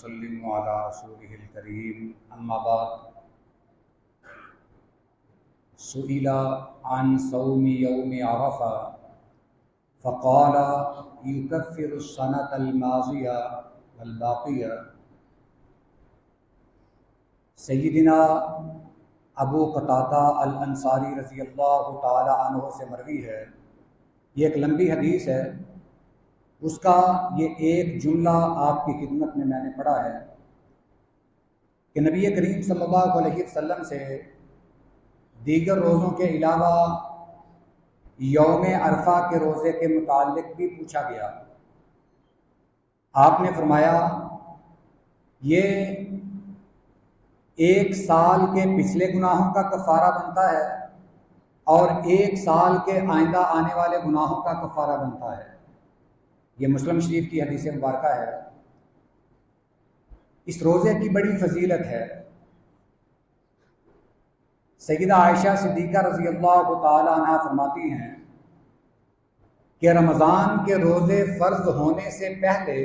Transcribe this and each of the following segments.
ونسلم على رسوله الكريم أما بعد سئل عن صوم يوم عرفة فقال يكفر السنة الماضية والباقية۔ سیدنا ابو قتادہ الانصاری رضی اللہ تعالی عنہ سے مروی ہے، یہ ایک لمبی حدیث ہے، اس کا یہ ایک جملہ آپ کی خدمت میں نے پڑھا ہے کہ نبی کریم صلی اللہ علیہ وسلم سے دیگر روزوں کے علاوہ یوم عرفہ کے روزے کے متعلق بھی پوچھا گیا۔ آپ نے فرمایا یہ ایک سال کے پچھلے گناہوں کا کفارہ بنتا ہے اور ایک سال کے آئندہ آنے والے گناہوں کا کفارہ بنتا ہے۔ یہ مسلم شریف کی حدیث مبارکہ ہے۔ اس روزے کی بڑی فضیلت ہے۔ سیدہ عائشہ صدیقہ رضی اللہ تعالی عنہ فرماتی ہیں کہ رمضان کے روزے فرض ہونے سے پہلے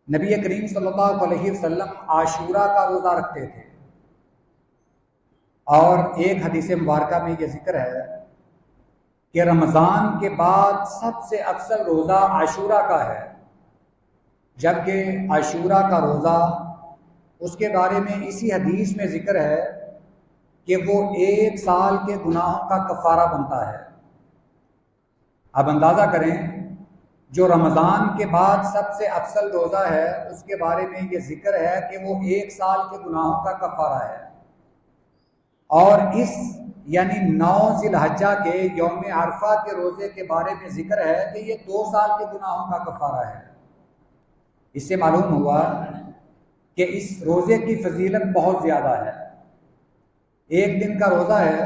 نبی کریم صلی اللہ علیہ وسلم عاشورہ کا روزہ رکھتے تھے، اور ایک حدیث مبارکہ میں یہ ذکر ہے کہ رمضان کے بعد سب سے افضل روزہ عاشورہ کا ہے، جبکہ عاشورہ کا روزہ اس کے بارے میں اسی حدیث میں ذکر ہے کہ وہ ایک سال کے گناہوں کا کفارہ بنتا ہے۔ اب اندازہ کریں، جو رمضان کے بعد سب سے افضل روزہ ہے اس کے بارے میں یہ ذکر ہے کہ وہ ایک سال کے گناہوں کا کفارہ ہے، اور اس یعنی 9 ذی الحجہ کے یوم عرفہ کے روزے کے بارے میں ذکر ہے کہ یہ 2 سال کے گناہوں کا کفارہ ہے۔ اس سے معلوم ہوا کہ اس روزے کی فضیلت بہت زیادہ ہے۔ ایک دن کا روزہ ہے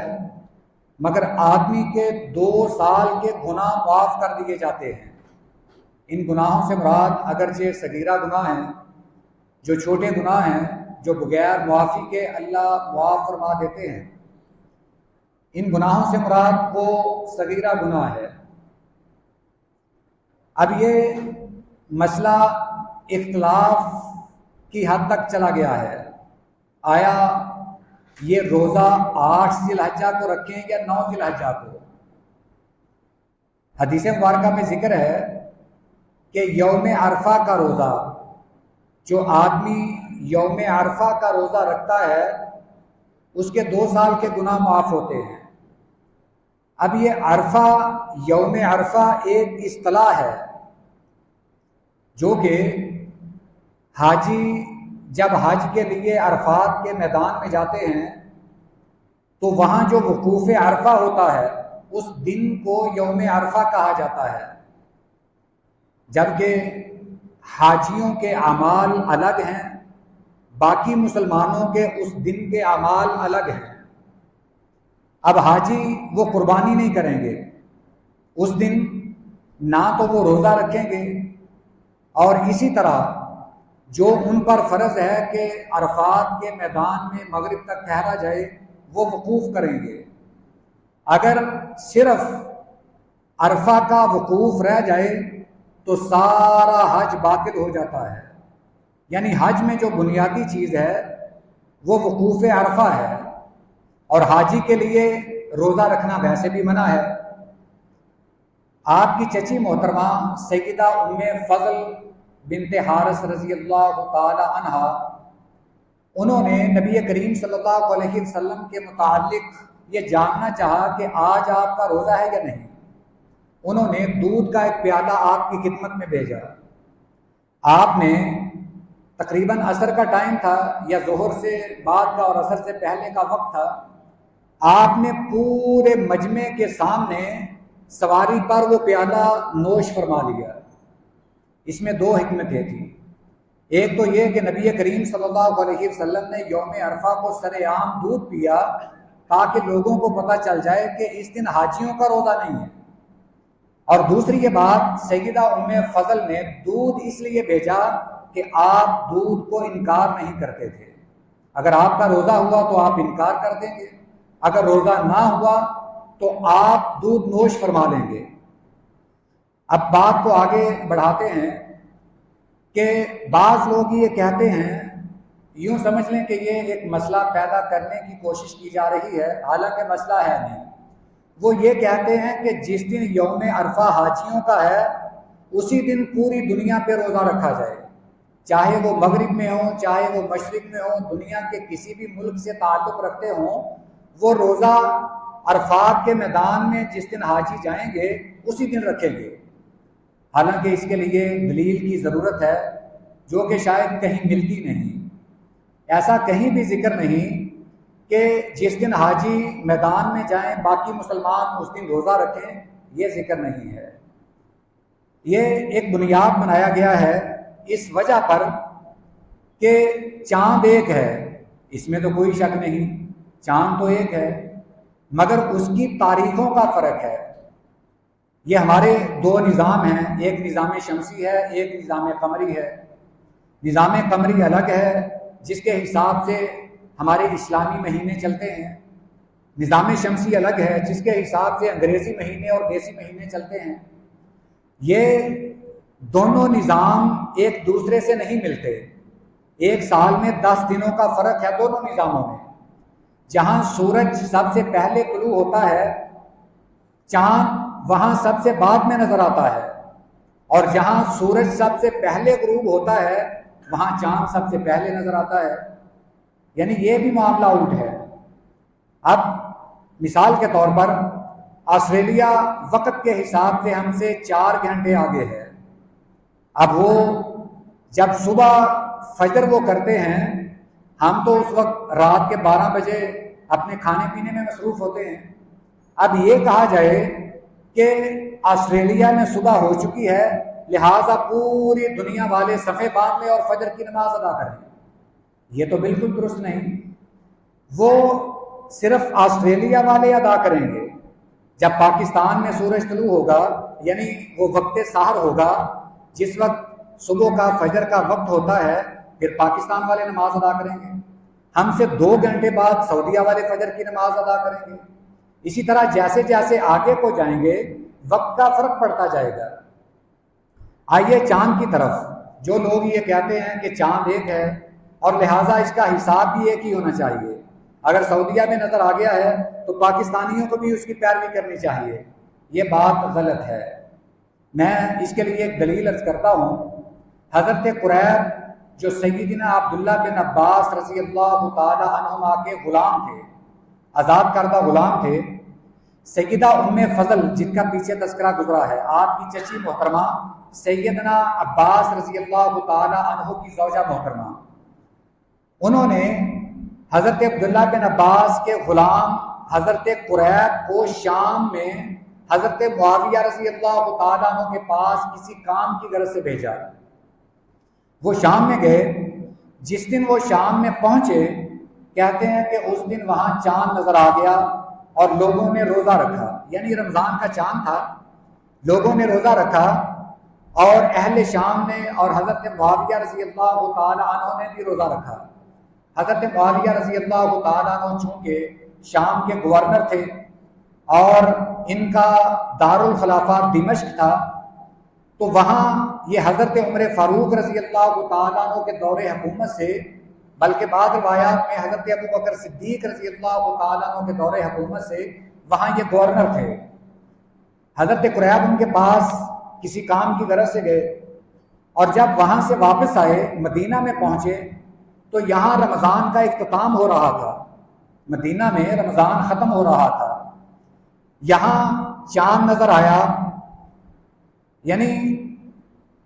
مگر آدمی کے 2 سال کے گناہ معاف کر دیے جاتے ہیں۔ ان گناہوں سے مراد اگرچہ صغیرہ گناہ ہیں، جو چھوٹے گناہ ہیں جو بغیر معافی کے اللہ معاف فرما دیتے ہیں، ان گناہوں سے مراد وہ صغیرہ گناہ ہے۔ اب یہ مسئلہ اختلاف کی حد تک چلا گیا ہے، آیا یہ روزہ 8 ذی الحجہ کو رکھیں یا 9 ذی الحجہ کو؟ حدیث مبارکہ میں ذکر ہے کہ یوم عرفہ کا روزہ، جو آدمی یوم عرفہ کا روزہ رکھتا ہے اس کے 2 سال کے گناہ معاف ہوتے ہیں۔ اب یہ عرفہ، یوم عرفہ ایک اصطلاح ہے جو کہ حاجی جب حج کے لیے عرفات کے میدان میں جاتے ہیں تو وہاں جو وقوف عرفہ ہوتا ہے اس دن کو یوم عرفہ کہا جاتا ہے، جبکہ حاجیوں کے اعمال الگ ہیں، باقی مسلمانوں کے اس دن کے اعمال الگ ہیں۔ اب حاجی وہ قربانی نہیں کریں گے اس دن، نہ تو وہ روزہ رکھیں گے، اور اسی طرح جو ان پر فرض ہے کہ عرفات کے میدان میں مغرب تک ٹھہرا جائے وہ وقوف کریں گے۔ اگر صرف عرفہ کا وقوف رہ جائے تو سارا حج باطل ہو جاتا ہے۔ یعنی حج میں جو بنیادی چیز ہے وہ وقوف عرفہ ہے، اور حاجی کے لیے روزہ رکھنا ویسے بھی منع ہے۔ آپ کی چچی محترمہ سیدہ ام فضل بنت حارث رضی اللہ تعالی عنہ، انہوں نے نبی کریم صلی اللہ علیہ وسلم کے متعلق یہ جاننا چاہا کہ آج آپ کا روزہ ہے یا نہیں۔ انہوں نے دودھ کا ایک پیالہ آپ کی خدمت میں بھیجا۔ آپ نے تقریباً عصر کا ٹائم تھا یا ظہر سے بعد کا اور عصر سے پہلے کا وقت تھا، آپ نے پورے مجمع کے سامنے سواری پر وہ پیالہ نوش فرما لیا۔ اس میں 2 حکمتیں تھیں۔ ایک تو یہ کہ نبی کریم صلی اللہ علیہ وسلم نے یوم عرفہ کو سر عام دودھ پیا تاکہ لوگوں کو پتہ چل جائے کہ اس دن حاجیوں کا روزہ نہیں ہے، اور دوسری یہ بات سیدہ ام فضل نے دودھ اس لیے بھیجا کہ آپ دودھ کو انکار نہیں کرتے تھے۔ اگر آپ کا روزہ ہوا تو آپ انکار کر دیں گے، اگر روزہ نہ ہوا تو آپ دودھ نوش فرما لیں گے۔ اب بات کو آگے بڑھاتے ہیں کہ بعض لوگ یہ کہتے ہیں، یوں سمجھ لیں کہ یہ ایک مسئلہ پیدا کرنے کی کوشش کی جا رہی ہے، حالانکہ مسئلہ ہے نہیں۔ وہ یہ کہتے ہیں کہ جس دن یوم عرفہ حاجیوں کا ہے اسی دن پوری دنیا پہ روزہ رکھا جائے، چاہے وہ مغرب میں ہوں چاہے وہ مشرق میں ہوں، دنیا کے کسی بھی ملک سے تعلق رکھتے ہوں، وہ روزہ عرفات کے میدان میں جس دن حاجی جائیں گے اسی دن رکھیں گے۔ حالانکہ اس کے لیے دلیل کی ضرورت ہے جو کہ شاید کہیں ملتی نہیں، ایسا کہیں بھی ذکر نہیں کہ جس دن حاجی میدان میں جائیں باقی مسلمان اس دن روزہ رکھیں، یہ ذکر نہیں ہے۔ یہ ایک بنیاد بنایا گیا ہے اس وجہ پر کہ چاند ایک ہے، اس میں تو کوئی شک نہیں، چاند تو ایک ہے، مگر اس کی تاریخوں کا فرق ہے۔ یہ ہمارے دو نظام ہیں، ایک نظام شمسی ہے ایک نظام قمری ہے۔ نظام قمری الگ ہے جس کے حساب سے ہمارے اسلامی مہینے چلتے ہیں، نظام شمسی الگ ہے جس کے حساب سے انگریزی مہینے اور دیسی مہینے چلتے ہیں۔ یہ دونوں نظام ایک دوسرے سے نہیں ملتے، ایک سال میں 10 دنوں کا فرق ہے دونوں نظاموں میں۔ جہاں سورج سب سے پہلے طلوع ہوتا ہے چاند وہاں سب سے بعد میں نظر آتا ہے، اور جہاں سورج سب سے پہلے غروب ہوتا ہے وہاں چاند سب سے پہلے نظر آتا ہے، یعنی یہ بھی معاملہ الٹ ہے۔ اب مثال کے طور پر آسٹریلیا وقت کے حساب سے ہم سے 4 گھنٹے آگے ہے۔ اب وہ جب صبح فجر وہ کرتے ہیں، ہم تو اس وقت رات کے 12 بجے اپنے کھانے پینے میں مصروف ہوتے ہیں۔ اب یہ کہا جائے کہ آسٹریلیا میں صبح ہو چکی ہے لہٰذا پوری دنیا والے صفے باندھ لیں اور فجر کی نماز ادا کریں، یہ تو بالکل درست نہیں۔ وہ صرف آسٹریلیا والے ادا کریں گے، جب پاکستان میں سورج طلوع ہوگا یعنی وہ وقت سحر ہوگا، جس وقت صبح کا فجر کا وقت ہوتا ہے، پھر پاکستان والے نماز ادا کریں گے۔ ہم سے 2 گھنٹے بعد سعودیہ والے فجر کی نماز ادا کریں گے۔ اسی طرح جیسے جیسے آگے کو جائیں گے وقت کا فرق پڑتا جائے گا۔ آئیے چاند کی طرف، جو لوگ یہ کہتے ہیں کہ چاند ایک ہے اور لہٰذا اس کا حساب بھی ایک ہی ہونا چاہیے، اگر سعودیہ میں نظر آ گیا ہے تو پاکستانیوں کو بھی اس کی پیروی کرنی چاہیے، یہ بات غلط ہے۔ میں اس کے لیے ایک دلیل عرض کرتا ہوں۔ حضرت قریب جو سیدنا عبداللہ بن عباس رضی اللہ تعالی عنہما کے غلام تھے، آزاد کردہ غلام تھے، سیدہ ام فضل جن کا پیچھے تذکرہ گزرا ہے، آپ کی چچی محترمہ سیدنا عباس رضی اللہ تعالی عنہ کی زوجہ محترمہ، انہوں نے حضرت عبداللہ بن عباس کے غلام حضرت قریب کو شام میں حضرت معاویہ رضی اللہ تعالیٰ عنہ کے پاس کسی کام کی غرض سے بھیجا۔ وہ شام میں گئے، جس دن وہ شام میں پہنچے کہتے ہیں کہ اس دن وہاں چاند نظر آ گیا اور لوگوں نے روزہ رکھا، یعنی رمضان کا چاند تھا، لوگوں نے روزہ رکھا اور اہل شام نے اور حضرت معاویہ رضی اللہ تعالیٰ عنہ نے بھی روزہ رکھا۔ حضرت معاویہ رضی اللہ تعالیٰ عنہ چونکہ شام کے گورنر تھے اور ان کا دارالخلافہ دمشق تھا، تو وہاں یہ حضرت عمر فاروق رضی اللہ تعالیٰ عنہ کے دور حکومت سے، بلکہ بعض روایات میں حضرت ابو بکر صدیق رضی اللہ تعالیٰ عنہ کے دور حکومت سے وہاں یہ گورنر تھے۔ حضرت قریب ان کے پاس کسی کام کی غرض سے گئے اور جب وہاں سے واپس آئے مدینہ میں پہنچے تو یہاں رمضان کا اختتام ہو رہا تھا، مدینہ میں رمضان ختم ہو رہا تھا، یہاں چاند نظر آیا، یعنی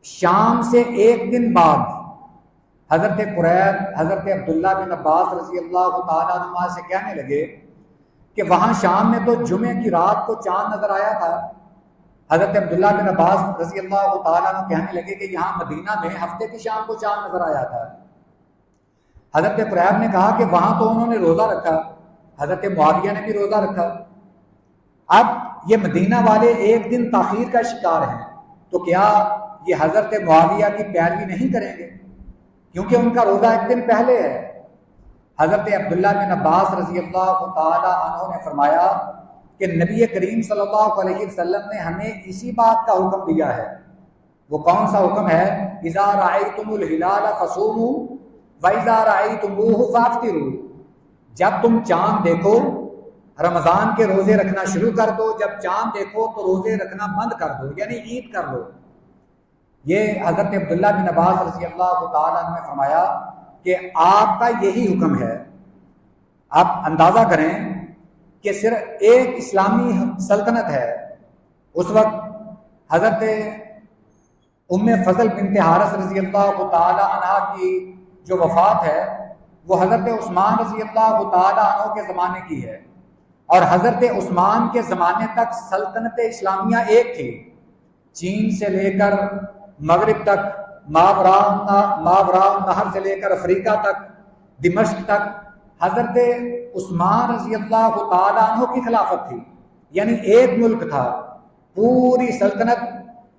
شام سے 1 دن بعد حضرت قریب حضرت عبداللہ بن عباس رضی اللہ تعالیٰ عنہ سے کہنے لگے کہ وہاں شام میں تو جمعے کی رات کو چاند نظر آیا تھا۔ حضرت عبداللہ بن عباس رضی اللہ تعالیٰ عنہ کہنے لگے کہ یہاں مدینہ میں ہفتے کی شام کو چاند نظر آیا تھا۔ حضرت قریب نے کہا کہ وہاں تو انہوں نے روزہ رکھا، حضرت معاویہ نے بھی روزہ رکھا، اب یہ مدینہ والے 1 دن تاخیر کا شکار ہیں، تو کیا یہ حضرت معاویہ کی پیروی نہیں کریں گے کیونکہ ان کا روزہ 1 دن پہلے ہے؟ حضرت عبداللہ بن عباس رضی اللہ تعالی عنہ نے فرمایا کہ نبی کریم صلی اللہ علیہ وسلم نے ہمیں اسی بات کا حکم دیا ہے وہ کون سا حکم ہے؟ اذا رأیتم الہلال فصوموا واذا رأیتموہ فافطروا، جب تم چاند دیکھو رمضان کے روزے رکھنا شروع کر دو، جب چاند دیکھو تو روزے رکھنا بند کر دو، یعنی عید کر لو۔ یہ حضرت عبداللہ بن عباس رضی اللہ تعالیٰ عنہ نے فرمایا کہ آپ کا یہی حکم ہے۔ آپ اندازہ کریں کہ صرف ایک اسلامی سلطنت ہے، اس وقت حضرت ام فضل بنت حارث رضی اللہ تعالی عنہ کی جو وفات ہے وہ حضرت عثمان رضی اللہ تعالی عنہ کے زمانے کی ہے، اور حضرت عثمان کے زمانے تک سلطنت اسلامیہ ایک تھی، چین سے لے کر مغرب تک، ماوراء نہر سے لے کر افریقہ تک، دمشق تک حضرت عثمان رضی اللہ تعالی عنہ کی خلافت تھی، یعنی ایک ملک تھا، پوری سلطنت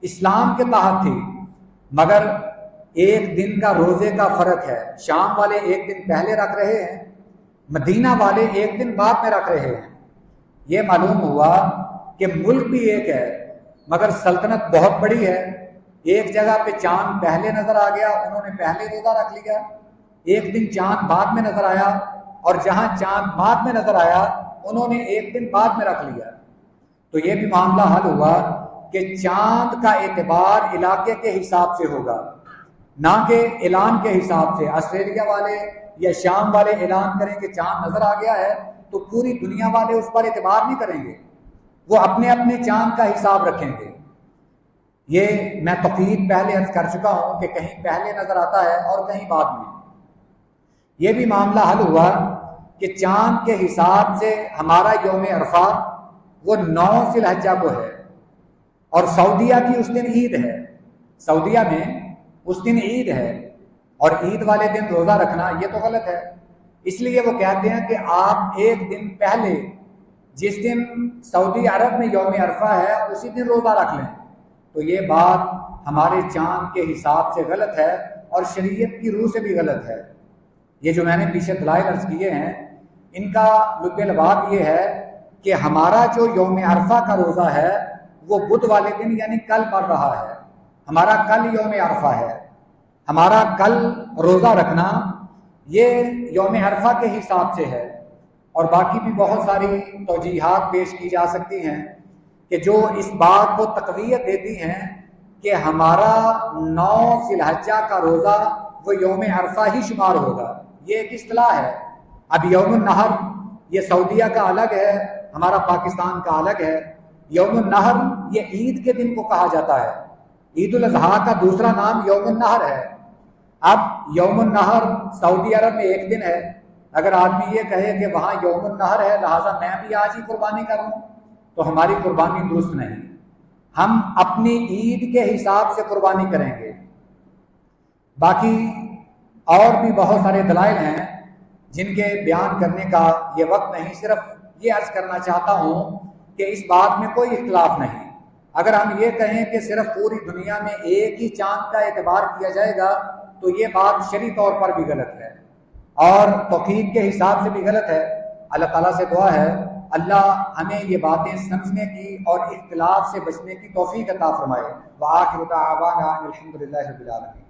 اسلام کے تحت تھی، مگر ایک دن کا روزے کا فرق ہے، شام والے ایک دن پہلے رکھ رہے ہیں، مدینہ والے ایک دن بعد میں رکھ رہے ہیں۔ یہ معلوم ہوا کہ ملک بھی ایک ہے مگر سلطنت بہت بڑی ہے، ایک جگہ پہ چاند پہلے نظر آ گیا، انہوں نے پہلے روزہ رکھ لیا، ایک دن چاند بعد میں نظر آیا، اور جہاں چاند بعد میں نظر آیا انہوں نے ایک دن بعد میں رکھ لیا۔ تو یہ بھی معاملہ حل ہوا کہ چاند کا اعتبار علاقے کے حساب سے ہوگا، نہ کہ اعلان کے حساب سے۔ آسٹریلیا والے یا شام والے اعلان کریں کہ چاند نظر آ گیا ہے تو پوری دنیا والے اس پر اعتبار نہیں کریں گے، وہ اپنے اپنے چاند کا حساب رکھیں گے۔ یہ میں توقید پہلے عرض کر چکا ہوں کہ کہیں پہلے نظر آتا ہے اور کہیں بعد میں۔ یہ بھی معاملہ حل ہوا کہ چاند کے حساب سے ہمارا یوم عرفہ وہ 9 ذی الحجہ کو ہے، اور سعودیہ کی اس دن عید ہے، سعودیہ میں اس دن عید ہے، اور عید والے دن روزہ رکھنا یہ تو غلط ہے۔ اس لیے وہ کہتے ہیں کہ آپ ایک دن پہلے، جس دن سعودی عرب میں یوم عرفہ ہے اسی دن روزہ رکھ لیں۔ تو یہ بات ہمارے چاند کے حساب سے غلط ہے اور شریعت کی روح سے بھی غلط ہے۔ یہ جو میں نے پیچھے دلائل عرض کیے ہیں ان کا لب لباب یہ ہے کہ ہمارا جو یوم عرفہ کا روزہ ہے وہ بدھ والے دن یعنی کل پڑ رہا ہے، ہمارا کل یوم عرفہ ہے، ہمارا کل روزہ رکھنا یہ یوم عرفہ کے حساب سے ہے۔ اور باقی بھی بہت ساری توجیحات پیش کی جا سکتی ہیں کہ جو اس بات کو تقویت دیتی ہیں کہ ہمارا 9 ذی الحجہ کا روزہ وہ یوم عرفہ ہی شمار ہوگا۔ یہ ایک اصطلاح ہے۔ اب یوم النحر یہ سعودیہ کا الگ ہے، ہمارا پاکستان کا الگ ہے۔ یوم النحر یہ عید کے دن کو کہا جاتا ہے، عید الاضحیٰ کا دوسرا نام یوم النحر ہے۔ اب یوم النحر سعودی عرب میں ایک دن ہے، اگر آدمی یہ کہے کہ وہاں یوم النحر ہے لہٰذا میں بھی آج ہی قربانی کروں تو ہماری قربانی درست نہیں، ہم اپنی عید کے حساب سے قربانی کریں گے۔ باقی اور بھی بہت سارے دلائل ہیں جن کے بیان کرنے کا یہ وقت نہیں، صرف یہ عرض کرنا چاہتا ہوں کہ اس بات میں کوئی اختلاف نہیں۔ اگر ہم یہ کہیں کہ صرف پوری دنیا میں ایک ہی چاند کا اعتبار کیا جائے گا تو یہ بات شرعی طور پر بھی غلط ہے اور توقید کے حساب سے بھی غلط ہے۔ اللہ تعالیٰ سے دعا ہے اللہ ہمیں یہ باتیں سمجھنے کی اور اختلاف سے بچنے کی توفیق عطا فرمائے۔ وآخر دعوانا الحمد للہ رب العالمین۔